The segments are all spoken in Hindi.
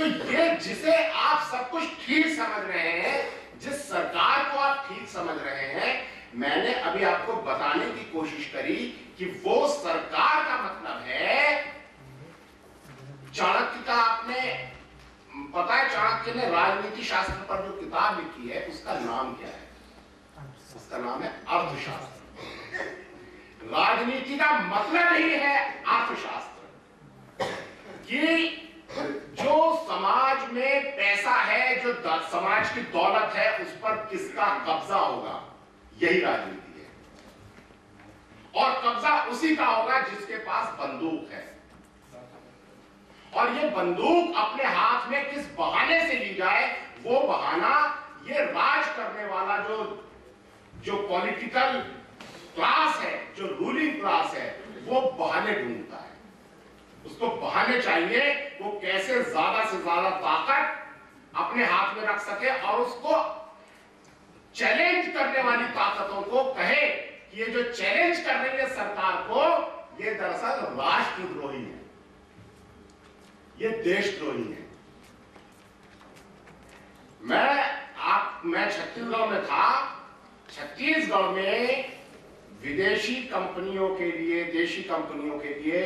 ये जिसे आप सब कुछ ठीक समझ रहे हैं, जिस सरकार को आप ठीक समझ रहे हैं, मैंने अभी आपको बताने की कोशिश करी कि वो सरकार का मतलब है चाणक्य का। आपने पता है चाणक्य ने राजनीति शास्त्र पर जो किताब लिखी है उसका नाम क्या है? उसका नाम है अर्थशास्त्र। राजनीति का मतलब ही है अर्थशास्त्र, कि जो समाज में पैसा है, जो समाज की दौलत है, उस पर किसका कब्जा होगा, यही राजनीति है। और कब्जा उसी का होगा जिसके पास बंदूक है। और ये बंदूक अपने हाथ में किस बहाने से ली जाए, वो बहाना ये राज करने वाला जो पॉलिटिकल क्लास है, जो रूलिंग क्लास है, वो बहाने ढूंढता है। उसको बहाने चाहिए, वो कैसे ज्यादा से ज्यादा ताकत अपने हाथ में रख सके और उसको चैलेंज करने वाली ताकतों को कहे कि ये जो चैलेंज कर रही है सरकार को, ये दरअसल राष्ट्रद्रोही है, ये देशद्रोही है। मैं छत्तीसगढ़ में था। छत्तीसगढ़ में विदेशी कंपनियों के लिए, देशी कंपनियों के लिए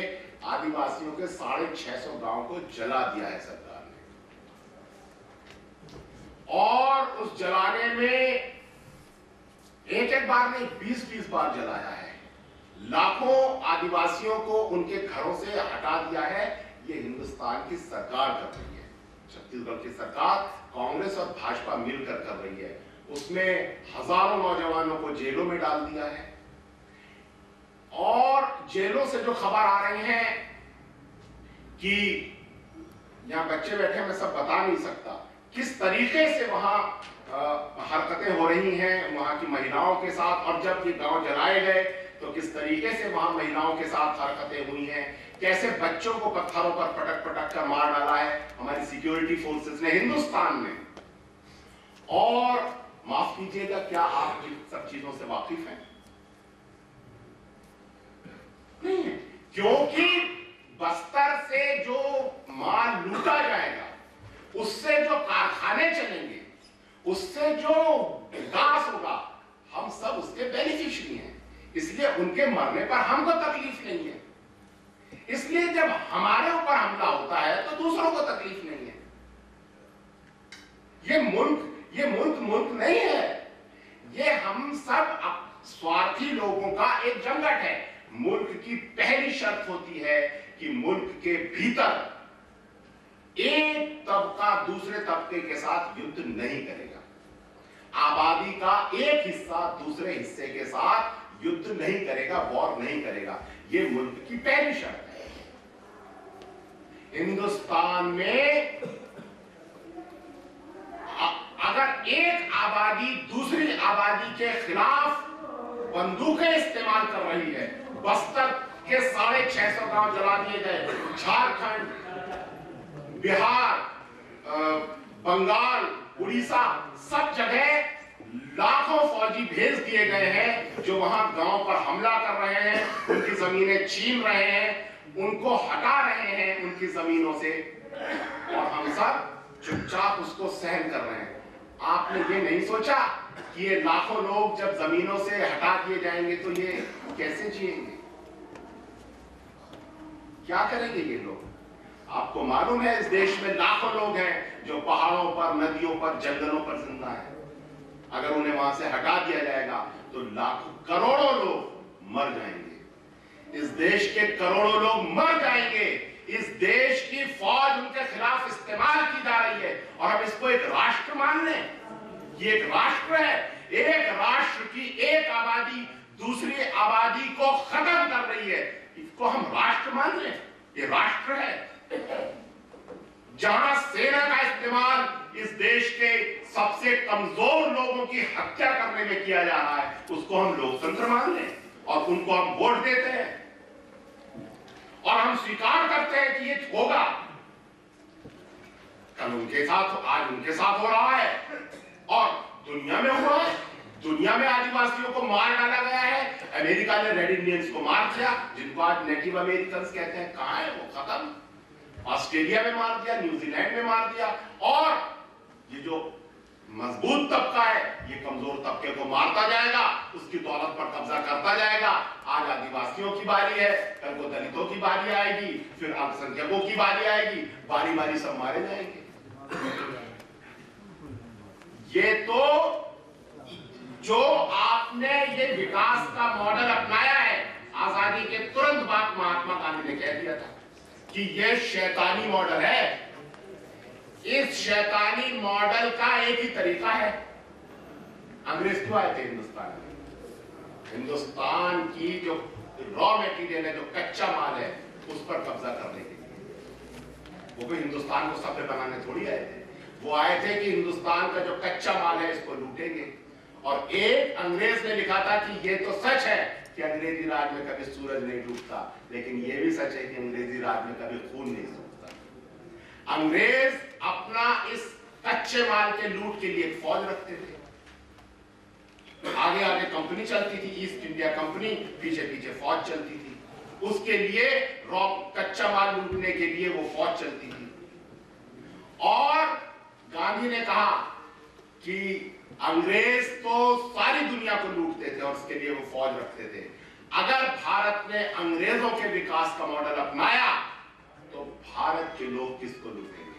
आदिवासियों के 650 गांव को जला दिया है सरकार ने। और उस जलाने में एक बार नहीं, 20 बार जलाया है। लाखों आदिवासियों को उनके घरों से हटा दिया है। ये हिंदुस्तान की सरकार कर रही है, छत्तीसगढ़ की सरकार, कांग्रेस और भाजपा मिलकर कर रही है। उसमें हजारों नौजवानों को जेलों में डाल दिया है। और जेलों से जो खबर आ रही है कि यहां बच्चे बैठे, मैं सब बता नहीं सकता किस तरीके से वहां हरकतें हो रही हैं वहां की महिलाओं के साथ। और जब ये गांव जलाए गए तो किस तरीके से वहां महिलाओं के साथ हरकतें हुई हैं, कैसे बच्चों को पत्थरों पर पटक पटक कर मार डाला है हमारी सिक्योरिटी फोर्सेस ने हिंदुस्तान में। और माफ कीजिएगा, क्या आप इन सब चीजों से वाकिफ हैं? नहीं है, क्योंकि बस्तर से जो माल लूटा जाएगा, उससे जो कारखाने चलेंगे, उससे जो विकास होगा, हम सब उसके बेनिफिशियरी हैं। इसलिए उनके मरने पर हमको तकलीफ नहीं है। इसलिए जब हमारे ऊपर हमला होता है तो दूसरों को तकलीफ नहीं है। ये मुल्क नहीं है। ये हम सब स्वार्थी लोगों का एक जंगट है। मुल्क की पहली शर्त होती है कि मुल्क के भीतर एक तबका दूसरे तबके के साथ युद्ध नहीं करेगा। आबादी का एक हिस्सा दूसरे हिस्से के साथ युद्ध नहीं करेगा, वॉर नहीं करेगा। ये मुल्क की पहली शर्त है। हिंदुस्तान में अगर एक आबादी दूसरी आबादी के खिलाफ बंदूकें इस्तेमाल कर रही है, बस्तर के 650 गांव जला दिए गए, झारखंड, बिहार, बंगाल, उड़ीसा, सब जगह लाखों फौजी भेज दिए गए हैं जो वहां गांव पर हमला कर रहे हैं, उनकी जमीनें छीन रहे हैं, उनको हटा रहे हैं उनकी जमीनों से, और हम सब चुपचाप उसको सहन कर रहे हैं। आपने ये नहीं सोचा कि ये लाखों लोग जब जमीनों से हटा दिए जाएंगे तो ये कैसे जिएंगे, क्या करेंगे ये लोग? आपको मालूम है इस देश में लाखों लोग हैं जो पहाड़ों पर, नदियों पर, जंगलों पर जिंदा है। अगर उन्हें वहां से हटा दिया जाएगा तो लाखों, करोड़ों लोग मर जाएंगे। इस देश के करोड़ों लोग मर जाएंगे। इस देश की फौज उनके खिलाफ इस्तेमाल की जा रही है और हम इसको एक राष्ट्र मान लें। ये एक राष्ट्र है। एक राष्ट्र की एक आबादी दूसरी आबादी को खत्म कर रही है, इसको हम राष्ट्र मान लें? ये राष्ट्र है। जहां सेना का इस्तेमाल इस देश के सबसे कमजोर लोगों की हत्या करने में किया जा रहा है, उसको हम लोकतंत्र मान लें और उनको हम वोट देते हैं और हम स्वीकार करते हैं कि ये होगा। कल उनके साथ, आज उनके साथ हो रहा है और दुनिया में हुआ है। दुनिया में आदिवासियों को मार डाला गया है। अमेरिका ने रेड इंडियंस को मार दिया, जिनको आज नेटिव अमेरिकन कहते हैं। कहां है वो? खत्म। ऑस्ट्रेलिया में मार दिया, न्यूजीलैंड में मार दिया, और ये जो मजबूत तबका है ये कमजोर तबके को मारता जाएगा, उसकी दौलत पर कब्जा करता जाएगा। आज आदिवासियों की बारी है, कल को दलितों की बारी आएगी, फिर अल्पसंख्यकों की बारी आएगी, बारी बारी सब मारे जाएंगे। ये तो जो आपने ये विकास का मॉडल अपनाया है, आजादी के तुरंत बाद महात्मा गांधी ने कह दिया था कि ये शैतानी मॉडल है। इस शैतानी मॉडल का एक ही तरीका है। अंग्रेज क्यों आए थे हिंदुस्तान में? हिंदुस्तान की जो रॉ मटेरियल है, जो कच्चा माल है, उस पर कब्जा करने के लिए। वो भी हिंदुस्तान को सभ्य बनाने थोड़ी आए थे। वो आए थे कि हिंदुस्तान का जो कच्चा माल है इसको लूटेंगे। और एक अंग्रेज ने लिखा था कि ये तो सच है कि अंग्रेजी राज में कभी सूरज नहीं डूबता, लेकिन ये भी सच है कि अंग्रेजी राज में कभी खून नहीं सूखता। अंग्रेज अपना इस कच्चे माल के लूट के लिए एक फौज रखते थे। आगे आगे कंपनी चलती थी, ईस्ट इंडिया कंपनी, पीछे पीछे फौज चलती थी। उसके लिए रॉ कच्चा माल लूटने के लिए वो फौज चलती थी। और गांधी ने कहा कि अंग्रेज तो सारी दुनिया को लूटते थे और उसके लिए वो फौज रखते थे। अगर भारत ने अंग्रेजों के विकास का मॉडल अपनाया तो भारत के लोग किसको लूटेंगे?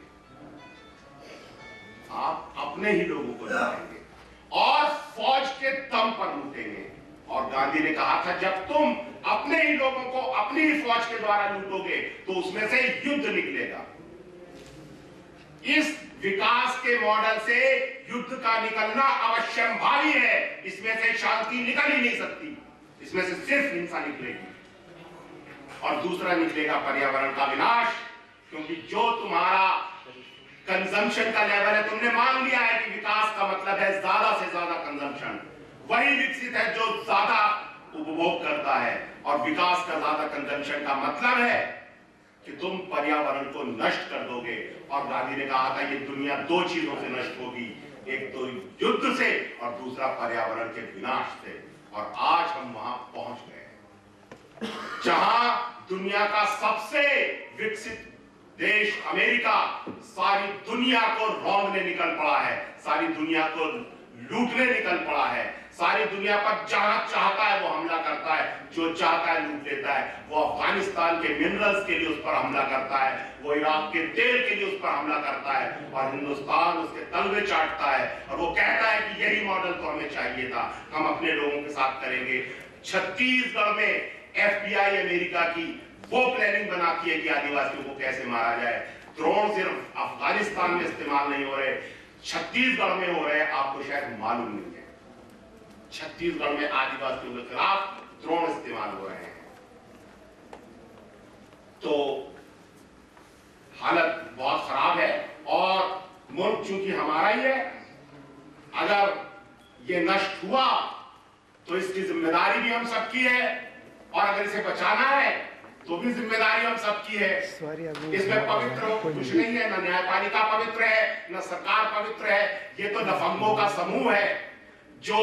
आप अपने ही लोगों को लूटेंगे और फौज के दम पर लूटेंगे। और गांधी ने कहा था जब तुम अपने ही लोगों को अपनी ही फौज के द्वारा लूटोगे तो उसमें से युद्ध निकलेगा। इस विकास के मॉडल से युद्ध का निकलना अवश्यंभावी है। इसमें से शांति निकल ही नहीं सकती, इसमें से सिर्फ हिंसा निकलेगी। और दूसरा निकलेगा पर्यावरण का विनाश, क्योंकि जो तुम्हारा कंजम्पशन का लेवल है, तुमने मान लिया है कि विकास का मतलब है ज्यादा से ज्यादा कंजम्पशन। वही विकसित है जो ज्यादा उपभोग करता है, और विकास का ज्यादा कंजम्पशन का मतलब है कि तुम पर्यावरण को नष्ट कर दोगे। और गांधी ने कहा था ये दुनिया दो चीजों से नष्ट होगी, एक तो युद्ध से और दूसरा पर्यावरण के विनाश से। और आज हम वहां पहुंच गए जहां दुनिया का सबसे विकसित देश अमेरिका सारी दुनिया को रौंदने निकल पड़ा है, सारी दुनिया को लूटने निकल पड़ा है, सारी दुनिया पर जहां चाहता है वो हमला करता है, जो चाहता है लूट लेता है। वो अफगानिस्तान के मिनरल्स के लिए उस पर हमला करता है, वो इराक के तेल के लिए उस पर हमला करता है, और हिंदुस्तान उसके तलवे चाटता है और वो कहता है कि यही मॉडल तो हमें चाहिए था, हम अपने लोगों के साथ करेंगे। छत्तीसगढ़ में FBI अमेरिका की वो प्लानिंग बनाती है कि आदिवासियों को कैसे मारा जाए। ड्रोन सिर्फ अफगानिस्तान में इस्तेमाल नहीं हो रहे, छत्तीसगढ़ में हो रहे, आपको शायद मालूम नहीं है। छत्तीसगढ़ में आदिवासियों के खिलाफ ड्रोन इस्तेमाल हो रहे हैं। तो हालत बहुत खराब है और मुल्क चूंकि हमारा ही है, अगर ये नष्ट हुआ तो इसकी जिम्मेदारी भी हम सबकी है, और अगर इसे बचाना है तो भी जिम्मेदारी हम सबकी है। इसमें पवित्र कुछ नहीं है, न न्यायपालिका पवित्र है, न सरकार पवित्र है। ये तो दफंगों का समूह है जो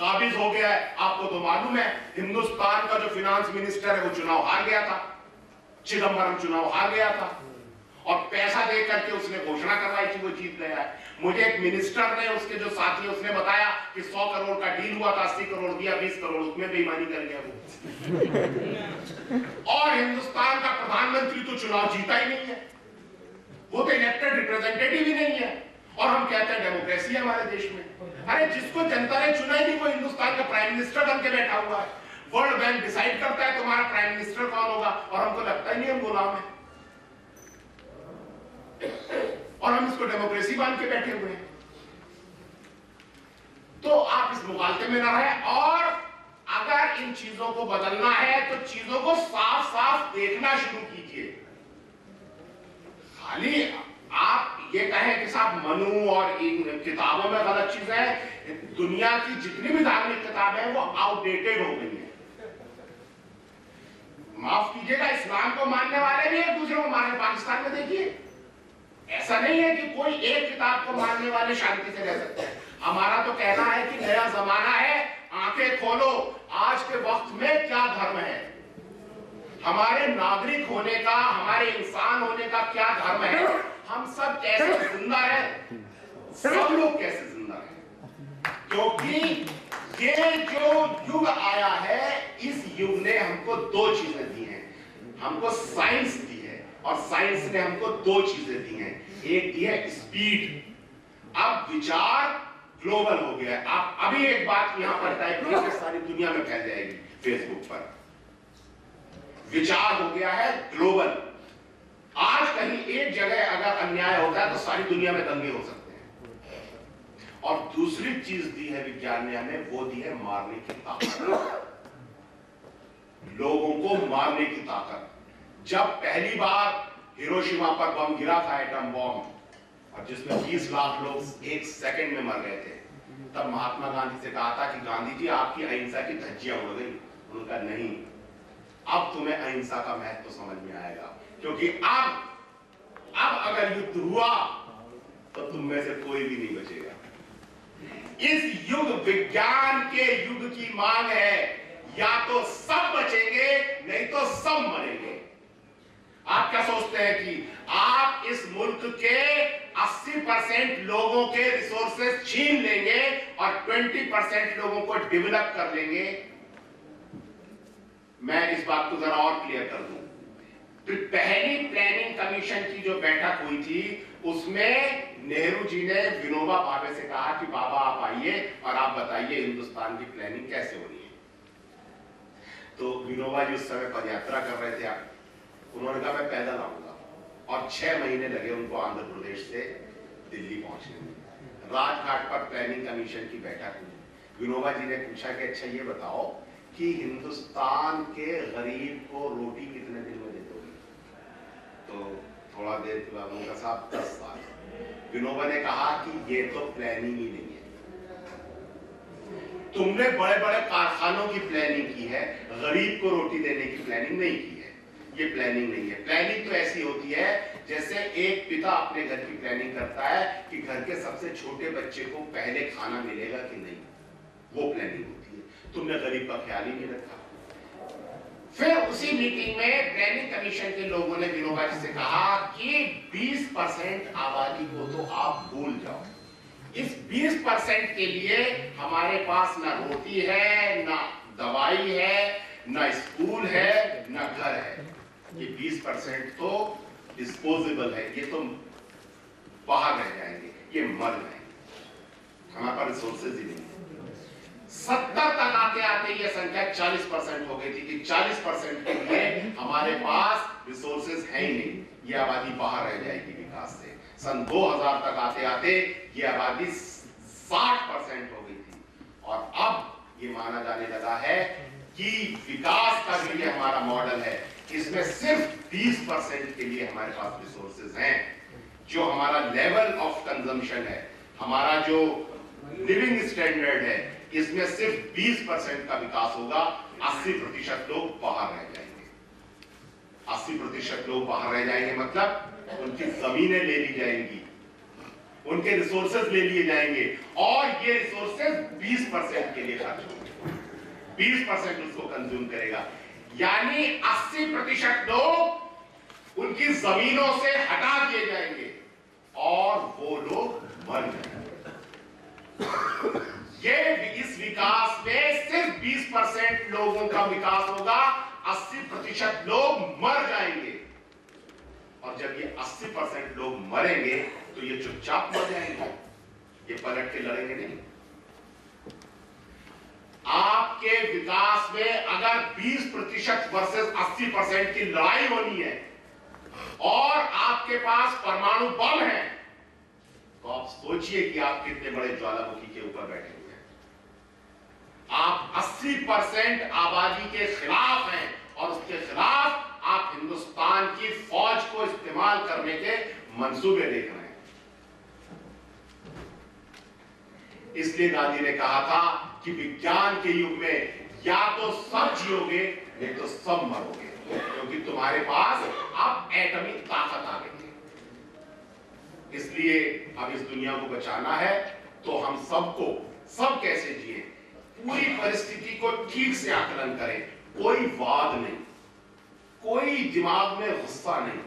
काबिज हो गया है। आपको तो मालूम है हिंदुस्तान का जो फिनांस मिनिस्टर है वो चुनाव हार गया था, चिदम्बरम चुनाव हार गया था, और पैसा दे करके उसने घोषणा करवाई कि वो जीत गया है। मुझे एक मिनिस्टर ने, उसके जो साथी उसने बताया कि 100 करोड़ का डील हुआ था, 80 करोड़ दिया, 20 करोड़ उसमें बेईमानी कर गया वो। और हिंदुस्तान का प्रधानमंत्री तो चुनाव जीता ही नहीं है, वो तो इलेक्टेड रिप्रेजेंटेटिव ही नहीं है, और हम कहते हैं डेमोक्रेसी है हमारे देश में। अरे जिसको जनता ने चुना ही नहीं वो हिंदुस्तान का प्राइम मिनिस्टर बन के बैठा हुआ है। वर्ल्ड बैंक डिसाइड करता है तुम्हारा प्राइम मिनिस्टर कौन होगा, और हमको लगता ही नहीं हम गुलाम है, और हम इसको डेमोक्रेसी मान के बैठे हुए हैं। तो आप इस मुगालते में ना रहे, और अगर इन चीजों को बदलना है तो चीजों को साफ साफ देखना शुरू कीजिए। खाली आप ये कहें कि साहब मनु और इन किताबों में गलत चीजें हैं, दुनिया की जितनी भी धार्मिक किताबें हैं वो आउटडेटेड हो गई हैं। माफ कीजिएगा, इस्लाम को मानने वाले भी एक दूसरे को मारे। पाकिस्तान में देखिए, ऐसा नहीं है कि कोई एक किताब को मानने वाले शांति से रह सकते हैं। हमारा तो कहना है कि नया जमाना है, आंखें खोलो, आज के वक्त में क्या धर्म है। हमारे नागरिक होने का, हमारे इंसान होने का क्या धर्म है, हम सब कैसे जिंदा है, सब लोग कैसे जिंदा है। क्योंकि ये जो युग आया है, इस युग ने हमको दो चीजें दी हैं। हमको साइंस दी है और साइंस ने हमको दो चीजें दी हैं। एक दी है स्पीड, अब विचार ग्लोबल हो गया है। आप अभी एक बात यहां पर टाइप कीजिए, सारी दुनिया में फैल जाएगी फेसबुक पर। विचार हो गया है ग्लोबल। आज कहीं एक जगह अगर अन्याय होता है तो सारी दुनिया में दंगे हो सकते हैं। और दूसरी चीज दी है विज्ञान ने हमें, वो दी है मारने की ताकत, लोगों को मारने की ताकत। जब पहली बार हिरोशिमा पर बम गिरा था, एटम बम, और जिसमें 20 लाख लोग एक सेकंड में मर गए थे, तब महात्मा गांधी से कहा था कि गांधी जी आपकी अहिंसा की धज्जियां उड़ गई। उनका नहीं, अब तुम्हें अहिंसा का महत्व तो समझ में आएगा, क्योंकि अब अगर युद्ध हुआ तो तुम में से कोई भी नहीं बचेगा। इस युग, विज्ञान के युग की मांग है, या तो सब बचेंगे नहीं तो सब मरेंगे। आप क्या सोचते हैं कि आप इस मुल्क के 80% लोगों के रिसोर्सेज छीन लेंगे और 20% लोगों को डेवलप कर लेंगे? मैं इस बात को जरा और क्लियर कर दूं। पहली प्लानिंग कमीशन की जो बैठक हुई थी, उसमें नेहरू जी ने विनोबा भावे से कहा कि बाबा आप आइए और आप बताइए हिंदुस्तान की प्लानिंग कैसे होनी है। तो विनोबा जी उस समय पदयात्रा कर रहे थे। उन्होंने कहा मैं पैदल आऊंगा, और 6 महीने लगे उनको आंध्र प्रदेश से दिल्ली पहुंचने में। राजघाट पर प्लानिंग कमीशन की बैठक हुई। विनोबा जी ने पूछा कि अच्छा ये बताओ कि हिंदुस्तान के गरीब को रोटी कितने दिन में दे दोगे? तो थोड़ा देर के बाद उनका साहब 10 साल। विनोबा ने कहा कि ये तो प्लानिंग ही नहीं है। तुमने बड़े बड़े कारखानों की प्लानिंग की है, गरीब को रोटी देने की प्लानिंग नहीं की है। ये प्लानिंग नहीं है। प्लानिंग तो ऐसी होती है जैसे एक पिता अपने घर की प्लानिंग करता है कि घर के सबसे छोटे बच्चे को पहले खाना मिलेगा कि नहीं, वो प्लानिंग होती है। तुमने गरीब का ख्याल ही नहीं रखा। फिर उसी मीटिंग में प्लानिंग कमीशन के लोगों ने विनोबा जी से कहा कि 20% आबादी को तो आप भूल जाओ। इस 20% के लिए हमारे पास ना रोटी है, ना दवाई है, ना स्कूल है, ना घर है। ये 20% तो डिस्पोजेबल है, ये तो बाहर रह जाएंगे, ये मर जाएंगे, हमारे पास रिसोर्सेज ही नहीं। 70 तक आते आते ये संख्या 40% हो गई थी कि 40% के लिए हमारे पास रिसोर्सेज है ही नहीं, ये आबादी बाहर रह जाएगी विकास से। सन 2000 तक आते आते ये आबादी 60% हो गई थी, और अब ये माना जाने लगा है कि विकास का जो ये हमारा मॉडल है, इसमें सिर्फ 20% के लिए हमारे पास रिसोर्सेज हैं। जो हमारा लेवल ऑफ कंजम्पशन है, हमारा जो लिविंग स्टैंडर्ड है, इसमें सिर्फ 20% का विकास होगा। 80% लोग बाहर रह जाएंगे। 80% लोग बाहर रह जाएंगे मतलब उनकी जमीनें ले ली जाएंगी, उनके रिसोर्सेज ले लिए जाएंगे, और ये रिसोर्सेज 20% के लिए खर्च होंगे। 20% उसको कंज्यूम करेगा, यानी 80% लोग उनकी जमीनों से हटा दिए जाएंगे और वो लोग मर जाएंगे। ये इस विकास में सिर्फ 20% लोगों का विकास होगा, 80% लोग मर जाएंगे। और जब ये 80% लोग मरेंगे तो ये चुपचाप मर जाएंगे, ये पलट के लड़ेंगे नहीं। आपके विकास में अगर 20% वर्सेस 80% की लड़ाई होनी है और आपके पास परमाणु बम है, तो आप सोचिए कि आप कितने बड़े ज्वालामुखी के ऊपर बैठे हुए हैं। आप 80% आबादी के खिलाफ हैं, और उसके खिलाफ आप हिंदुस्तान की फौज को इस्तेमाल करने के मंसूबे देख रहे हैं। इसलिए गांधी ने कहा था कि विज्ञान के युग में या तो सब जियोगे नहीं तो सब मरोगे, क्योंकि तुम्हारे पास अब एटमी ताकत आ गई है। इसलिए अब इस दुनिया को बचाना है तो हम सबको, सब कैसे जिए, पूरी परिस्थिति को ठीक से आकलन करें। कोई वाद नहीं, कोई दिमाग में गुस्सा नहीं,